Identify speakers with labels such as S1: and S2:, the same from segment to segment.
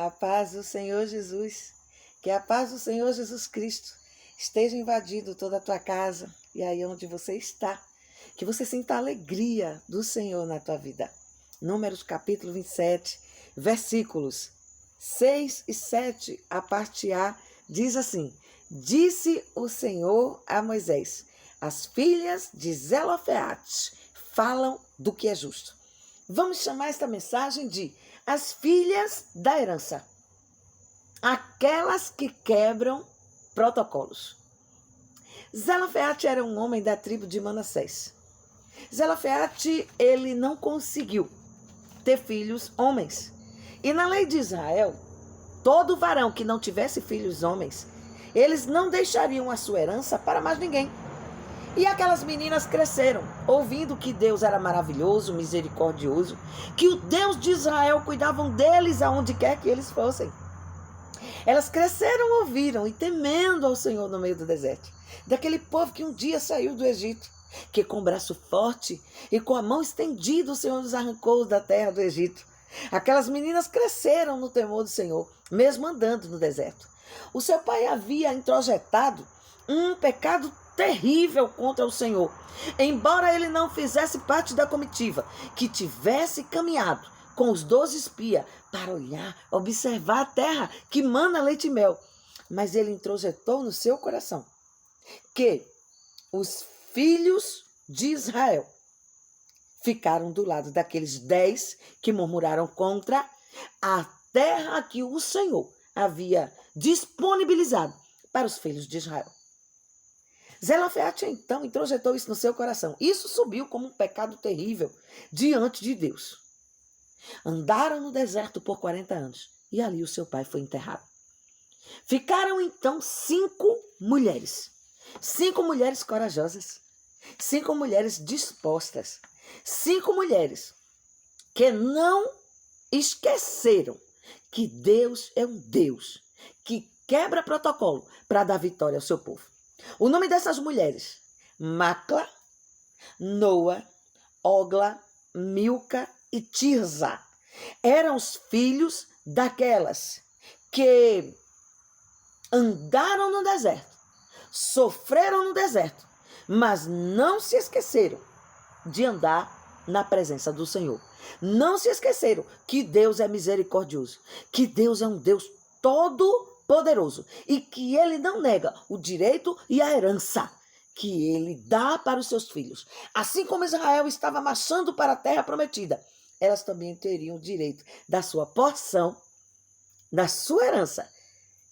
S1: A paz do Senhor Jesus, que a paz do Senhor Jesus Cristo esteja invadindo toda a tua casa e aí onde você está, que você sinta a alegria do Senhor na tua vida. Números capítulo 27, versículos 6 e 7, a parte A, diz assim: Disse o Senhor a Moisés, as filhas de Zelofeate falam do que é justo. Vamos chamar esta mensagem de as filhas da herança. Aquelas que quebram protocolos. Zelofeate era um homem da tribo de Manassés. Zelofeate, ele não conseguiu ter filhos homens. E na lei de Israel, todo varão que não tivesse filhos homens, eles não deixariam a sua herança para mais ninguém. E aquelas meninas cresceram, ouvindo que Deus era maravilhoso, misericordioso, que o Deus de Israel cuidava deles aonde quer que eles fossem. Elas cresceram, ouviram e temendo ao Senhor no meio do deserto. Daquele povo que um dia saiu do Egito, que com o braço forte e com a mão estendida o Senhor nos arrancou da terra do Egito. Aquelas meninas cresceram no temor do Senhor, mesmo andando no deserto. O seu pai havia introjetado um pecado terrível contra o Senhor, embora ele não fizesse parte da comitiva, que tivesse caminhado com os 12 espias para olhar, observar a terra que mana leite e mel. Mas ele introjetou no seu coração que os filhos de Israel ficaram do lado daqueles 10 que murmuraram contra a terra que o Senhor havia disponibilizado para os filhos de Israel. Zelofeate então introjetou isso no seu coração. Isso subiu como um pecado terrível diante de Deus. Andaram no deserto por 40 anos e ali o seu pai foi enterrado. Ficaram então 5 mulheres. 5 mulheres corajosas. 5 mulheres dispostas. 5 mulheres que não esqueceram que Deus é um Deus que quebra protocolo para dar vitória ao seu povo. O nome dessas mulheres: Macla, Noa, Ogla, Milca e Tirza. Eram os filhos daquelas que andaram no deserto, sofreram no deserto, mas não se esqueceram de andar na presença do Senhor. Não se esqueceram que Deus é misericordioso, que Deus é um Deus todo-poderoso e que ele não nega o direito e a herança que ele dá para os seus filhos. Assim como Israel estava marchando para a terra prometida, elas também teriam o direito da sua porção, da sua herança,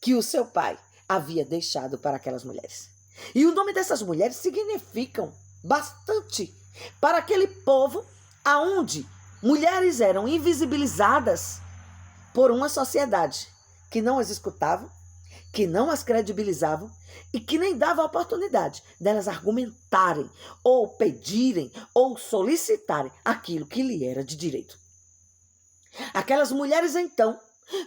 S1: que o seu pai havia deixado para aquelas mulheres. E o nome dessas mulheres significam bastante para aquele povo aonde mulheres eram invisibilizadas por uma sociedade que não as escutava, que não as credibilizavam e que nem dava a oportunidade delas argumentarem ou pedirem ou solicitarem aquilo que lhe era de direito. Aquelas mulheres então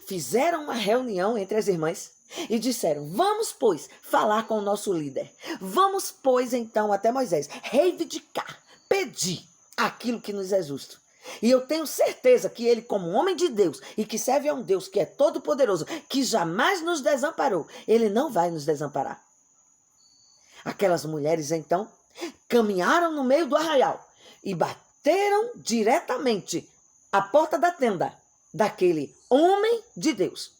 S1: fizeram uma reunião entre as irmãs e disseram: vamos, pois, falar com o nosso líder. Vamos, pois, então, até Moisés, reivindicar, pedir aquilo que nos é justo. E eu tenho certeza que ele, como homem de Deus e que serve a um Deus que é todo-poderoso, que jamais nos desamparou, ele não vai nos desamparar. Aquelas mulheres, então, caminharam no meio do arraial e bateram diretamente à porta da tenda daquele homem de Deus.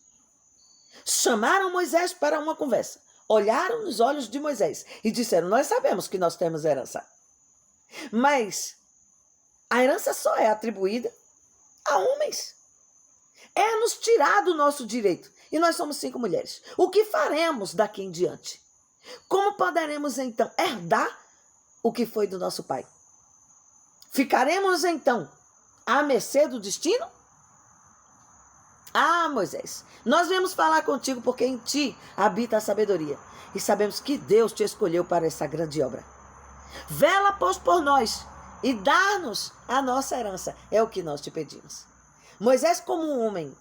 S1: Chamaram Moisés para uma conversa, olharam nos olhos de Moisés e disseram: nós sabemos que nós temos herança, mas a herança só é atribuída a homens. É-nos tirado o nosso direito. E nós somos 5 mulheres. O que faremos daqui em diante? Como poderemos, então, herdar o que foi do nosso pai? Ficaremos, então, à mercê do destino? Ah, Moisés, nós viemos falar contigo porque em ti habita a sabedoria. E sabemos que Deus te escolheu para essa grande obra. Vela, pois, por nós e dá-nos a nossa herança. É o que nós te pedimos. Moisés, como um homem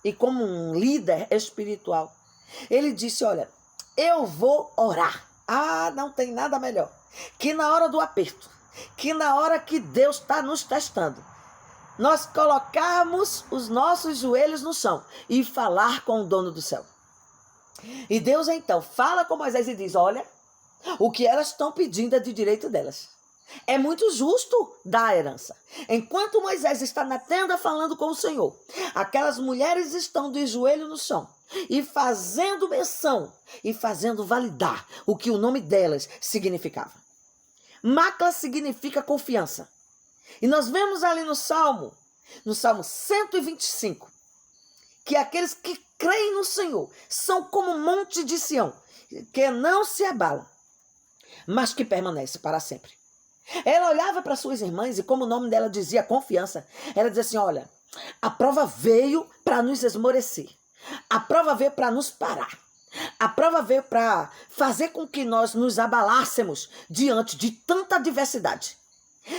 S1: e como um líder espiritual, ele disse: olha, eu vou orar. Ah, não tem nada melhor que na hora do aperto, que na hora que Deus está nos testando, nós colocarmos os nossos joelhos no chão e falar com o dono do céu. E Deus então fala com Moisés e diz: olha, o que elas estão pedindo é de direito delas. É muito justo dar a herança. Enquanto Moisés está na tenda falando com o Senhor, aquelas mulheres estão de joelho no chão e fazendo menção e fazendo validar o que o nome delas significava. Macla significa confiança. E nós vemos ali no Salmo 125, que aqueles que creem no Senhor são como um monte de Sião, que não se abala, mas que permanece para sempre. Ela olhava para suas irmãs e, como o nome dela dizia, confiança, ela dizia assim: olha, a prova veio para nos esmorecer, a prova veio para nos parar, a prova veio para fazer com que nós nos abalássemos diante de tanta adversidade.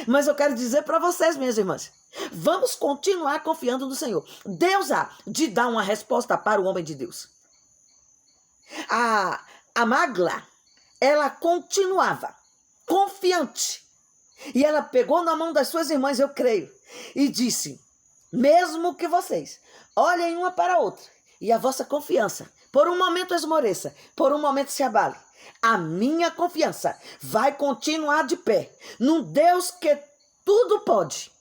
S1: Mas eu quero dizer para vocês, minhas irmãs, vamos continuar confiando no Senhor. Deus há de dar uma resposta para o homem de Deus. A Magla, ela continuava confiante. E ela pegou na mão das suas irmãs, eu creio, e disse: mesmo que vocês olhem uma para a outra e a vossa confiança por um momento esmoreça, por um momento se abale, a minha confiança vai continuar de pé num Deus que tudo pode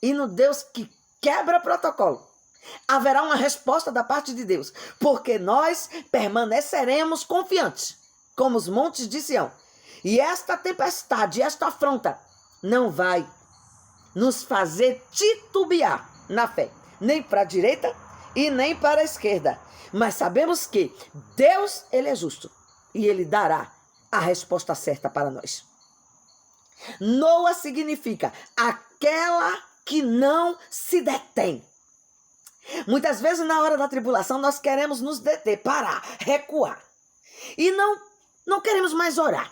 S1: e no Deus que quebra protocolo. Haverá uma resposta da parte de Deus, porque nós permaneceremos confiantes, como os montes de Sião. E esta tempestade, esta afronta, não vai nos fazer titubear na fé, nem para a direita e nem para a esquerda. Mas sabemos que Deus, ele é justo e ele dará a resposta certa para nós. Noa significa aquela que não se detém. Muitas vezes na hora da tribulação nós queremos nos deter, parar, recuar. E não queremos mais orar.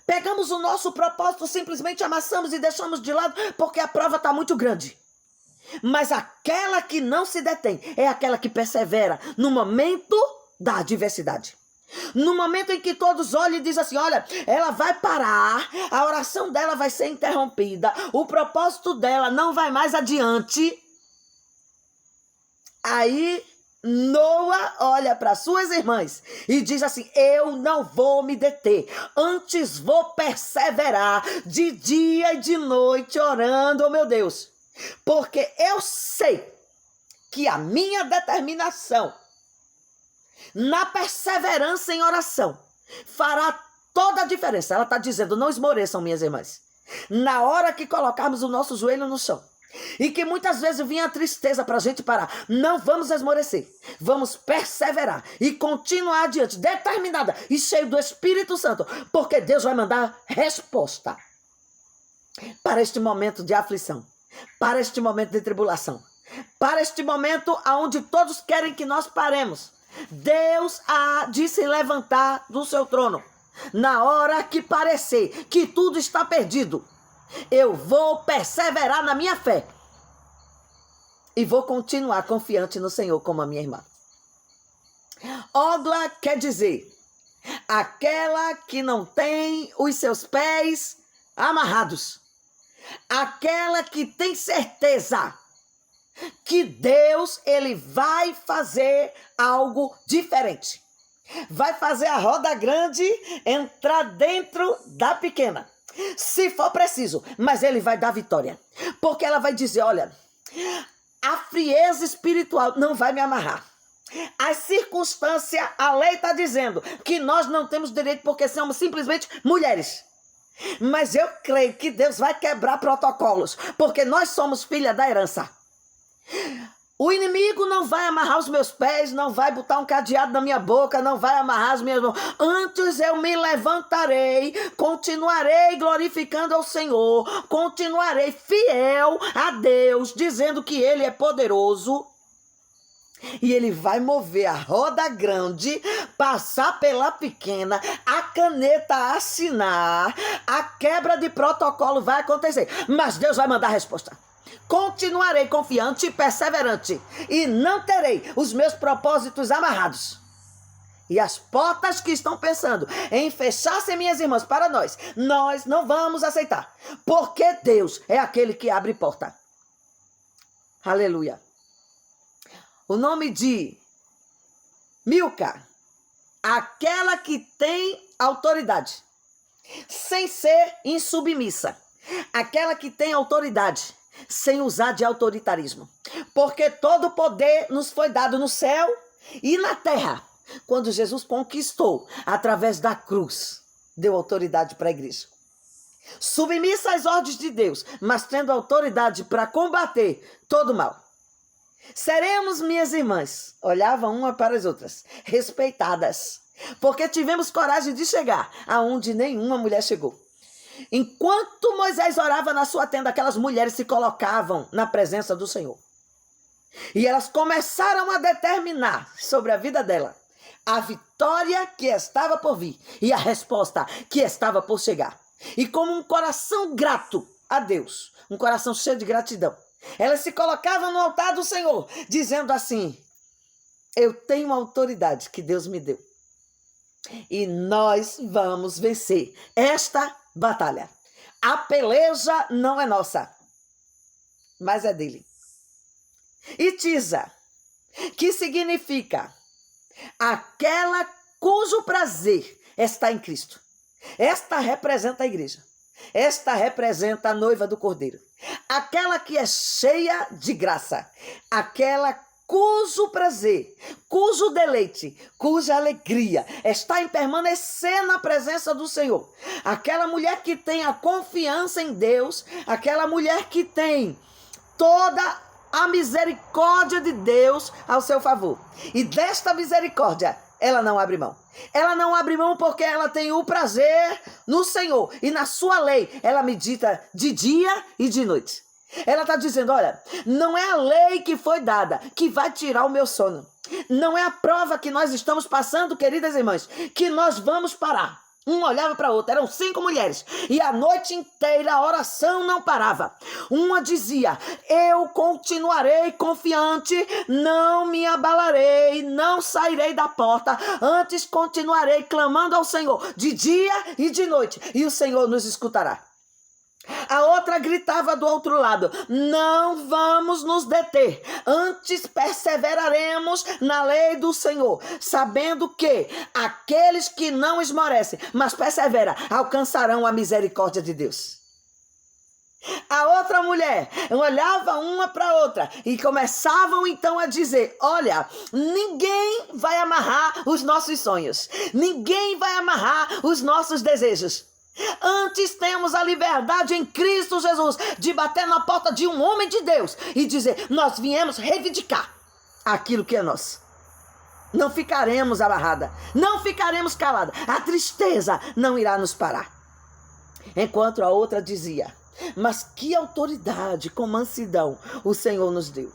S1: Pegamos o nosso propósito, simplesmente amassamos e deixamos de lado porque a prova está muito grande. Mas aquela que não se detém é aquela que persevera no momento da adversidade. No momento em que todos olham e dizem assim: olha, ela vai parar, a oração dela vai ser interrompida, o propósito dela não vai mais adiante. Aí Noa olha para suas irmãs e diz assim: eu não vou me deter, antes vou perseverar de dia e de noite orando, oh meu Deus, porque eu sei que a minha determinação na perseverança em oração fará toda a diferença. Ela está dizendo: não esmoreçam, minhas irmãs, na hora que colocarmos o nosso joelho no chão e que muitas vezes vinha a tristeza para a gente parar, não vamos esmorecer, vamos perseverar e continuar adiante, determinada e cheio do Espírito Santo, porque Deus vai mandar resposta para este momento de aflição, para este momento de tribulação, para este momento onde todos querem que nós paremos. Deus há de se levantar do seu trono na hora que parecer que tudo está perdido. Eu vou perseverar na minha fé e vou continuar confiante no Senhor como a minha irmã. Ogla quer dizer aquela que não tem os seus pés amarrados, aquela que tem certeza que Deus, ele vai fazer algo diferente, vai fazer a roda grande entrar dentro da pequena, se for preciso, mas ele vai dar vitória, porque ela vai dizer: olha, a frieza espiritual não vai me amarrar. A circunstância, a lei está dizendo que nós não temos direito porque somos simplesmente mulheres. Mas eu creio que Deus vai quebrar protocolos, porque nós somos filha da herança. O inimigo não vai amarrar os meus pés, não vai botar um cadeado na minha boca, não vai amarrar as minhas mãos. Antes eu me levantarei, continuarei glorificando ao Senhor, continuarei fiel a Deus, dizendo que Ele é poderoso. E Ele vai mover a roda grande, passar pela pequena, a caneta assinar, a quebra de protocolo vai acontecer. Mas Deus vai mandar a resposta. Continuarei confiante e perseverante, e não terei os meus propósitos amarrados. E as portas que estão pensando em fechar-se, minhas irmãs, para nós não vamos aceitar, porque Deus é aquele que abre porta. Aleluia. O nome de Milca, aquela que tem autoridade, sem ser insubmissa. Aquela que tem autoridade, sem usar de autoritarismo. Porque todo poder nos foi dado no céu e na terra. Quando Jesus conquistou, através da cruz, deu autoridade para a igreja. Submissa às ordens de Deus, mas tendo autoridade para combater todo mal. Seremos, minhas irmãs, olhavam uma para as outras, respeitadas, porque tivemos coragem de chegar aonde nenhuma mulher chegou. Enquanto Moisés orava na sua tenda, aquelas mulheres se colocavam na presença do Senhor. E elas começaram a determinar sobre a vida dela a vitória que estava por vir e a resposta que estava por chegar. E como um coração grato a Deus, um coração cheio de gratidão, elas se colocavam no altar do Senhor, dizendo assim: eu tenho a autoridade que Deus me deu. E nós vamos vencer esta batalha. A peleja não é nossa, mas é dele. E Tisa, que significa aquela cujo prazer está em Cristo. Esta representa a igreja. Esta representa a noiva do Cordeiro. Aquela que é cheia de graça. Aquela cujo prazer, cujo deleite, cuja alegria está em permanecer na presença do Senhor. Aquela mulher que tem a confiança em Deus, aquela mulher que tem toda a misericórdia de Deus ao seu favor. E desta misericórdia, ela não abre mão. Ela não abre mão porque ela tem o prazer no Senhor. E na sua lei, ela medita de dia e de noite. Ela está dizendo, olha, não é a lei que foi dada que vai tirar o meu sono. Não é a prova que nós estamos passando, queridas irmãs, que nós vamos parar. Um olhava para a outra, eram 5 mulheres, e a noite inteira a oração não parava. Uma dizia, eu continuarei confiante, não me abalarei, não sairei da porta, antes continuarei clamando ao Senhor, de dia e de noite, e o Senhor nos escutará. A outra gritava do outro lado, não vamos nos deter, antes perseveraremos na lei do Senhor, sabendo que aqueles que não esmorecem, mas perseveram, alcançarão a misericórdia de Deus. A outra mulher olhava uma para outra e começavam então a dizer, olha, ninguém vai amarrar os nossos sonhos, ninguém vai amarrar os nossos desejos. Antes temos a liberdade em Cristo Jesus de bater na porta de um homem de Deus e dizer, nós viemos reivindicar aquilo que é nosso. Não ficaremos amarrada, não ficaremos calada, a tristeza não irá nos parar. Enquanto a outra dizia, mas que autoridade com mansidão o Senhor nos deu.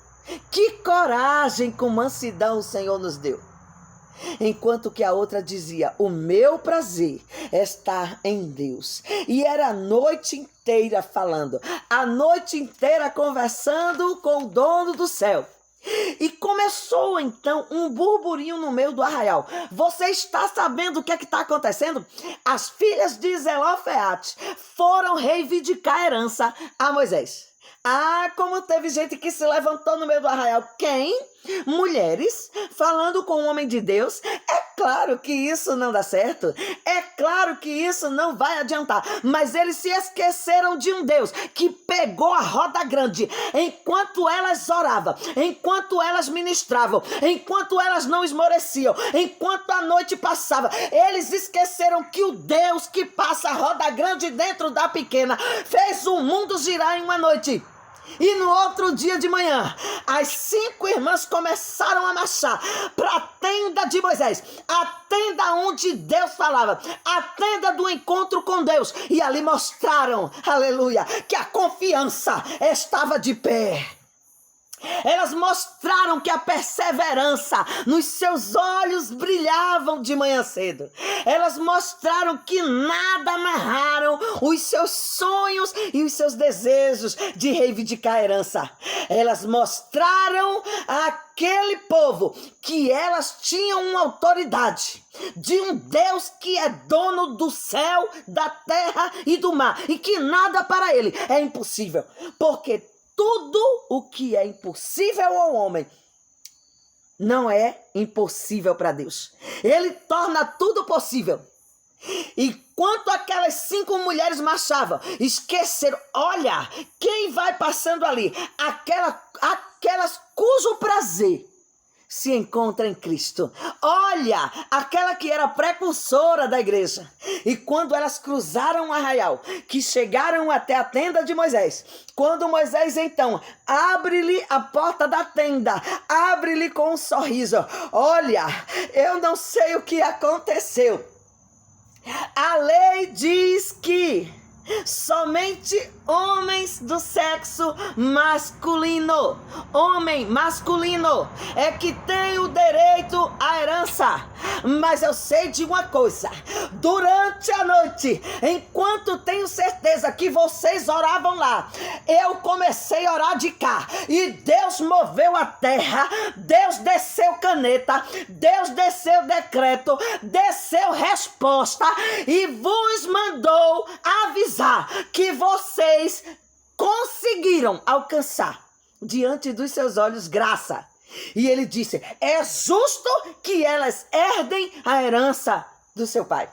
S1: Que coragem com mansidão o Senhor nos deu. Enquanto que a outra dizia, o meu prazer está em Deus. E era a noite inteira falando, a noite inteira conversando com o dono do céu. E começou então um burburinho no meio do arraial. Você está sabendo o que é que está acontecendo? As filhas de Zelofeate foram reivindicar a herança a Moisés. Ah, como teve gente que se levantou no meio do arraial. Quem? Mulheres falando com o homem de Deus. É claro que isso não dá certo. É claro que isso não vai adiantar. Mas eles se esqueceram de um Deus que pegou a roda grande. Enquanto elas oravam, enquanto elas ministravam, enquanto elas não esmoreciam, enquanto a noite passava, eles esqueceram que o Deus que passa a roda grande dentro da pequena fez o mundo girar em uma noite. E no outro dia de manhã, as 5 irmãs começaram a marchar para a tenda de Moisés, a tenda onde Deus falava, a tenda do encontro com Deus. E ali mostraram, aleluia, que a confiança estava de pé. Elas mostraram que a perseverança nos seus olhos brilhavam de manhã cedo. Elas mostraram que nada amarraram os seus sonhos e os seus desejos de reivindicar a herança. Elas mostraram àquele povo que elas tinham uma autoridade de um Deus que é dono do céu, da terra e do mar, e que nada para ele é impossível, porque tudo o que é impossível ao homem não é impossível para Deus. Ele torna tudo possível. Enquanto aquelas 5 mulheres marchavam, esqueceram, olha, quem vai passando ali? Aquelas cujo prazer se encontra em Cristo. Olha, aquela que era precursora da igreja. E quando elas cruzaram o arraial, que chegaram até a tenda de Moisés, quando Moisés então abre-lhe a porta da tenda, abre-lhe com um sorriso. Olha, eu não sei o que aconteceu. A lei diz que somente homens do sexo masculino, homem masculino, é que tem o direito à herança. Mas eu sei de uma coisa: durante a noite, enquanto tenho certeza que vocês oravam lá, eu comecei a orar de cá, e Deus moveu a terra, Deus desceu caneta, Deus desceu decreto, desceu resposta e vos mandou avisar que vocês conseguiram alcançar diante dos seus olhos graça. E ele disse: é justo que elas herdem a herança do seu pai.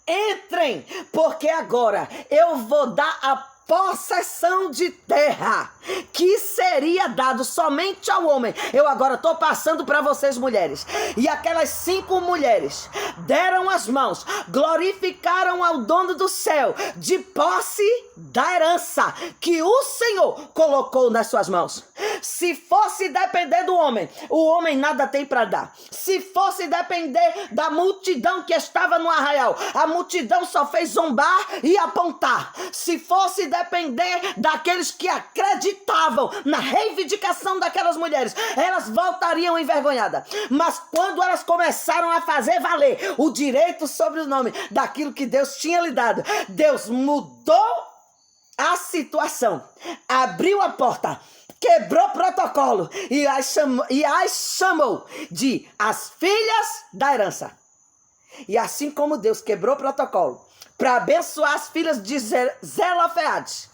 S1: Entrem, porque agora eu vou dar a possessão de terra que seria dado somente ao homem. Eu agora estou passando para vocês, mulheres. E aquelas 5 mulheres deram as mãos, glorificaram ao dono do céu de posse da herança que o Senhor colocou nas suas mãos. Se fosse depender do homem, o homem nada tem para dar. Se fosse depender da multidão que estava no arraial, a multidão só fez zombar e apontar. Se fosse depender daqueles que acreditavam na reivindicação daquelas mulheres, elas voltariam envergonhadas. Mas quando elas começaram a fazer valer o direito sobre o nome daquilo que Deus tinha lhe dado, Deus mudou a situação, abriu a porta, quebrou o protocolo e as chamou de as filhas da herança. E assim como Deus quebrou o protocolo para abençoar as filhas de Zelofeade,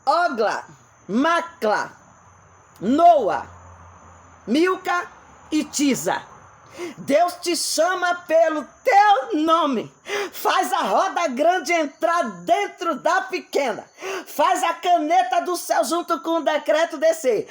S1: Ogla, Macla, Noa, Milca e Tisa, Deus te chama pelo teu nome. Faz a roda grande entrar dentro da pequena. Faz a caneta do céu junto com o decreto descer.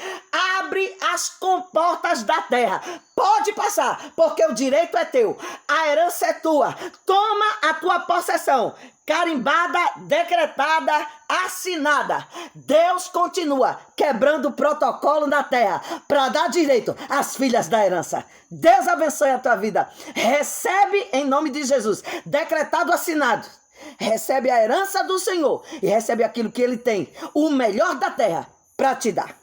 S1: Abre as comportas da terra. Pode passar, porque o direito é teu. A herança é tua. Toma a tua possessão. Carimbada, decretada, assinada. Deus continua quebrando o protocolo na terra para dar direito às filhas da herança. Deus abençoe a tua vida. Recebe em nome de Jesus. Decretado, assinado. Recebe a herança do Senhor e recebe aquilo que Ele tem, o melhor da terra, para te dar.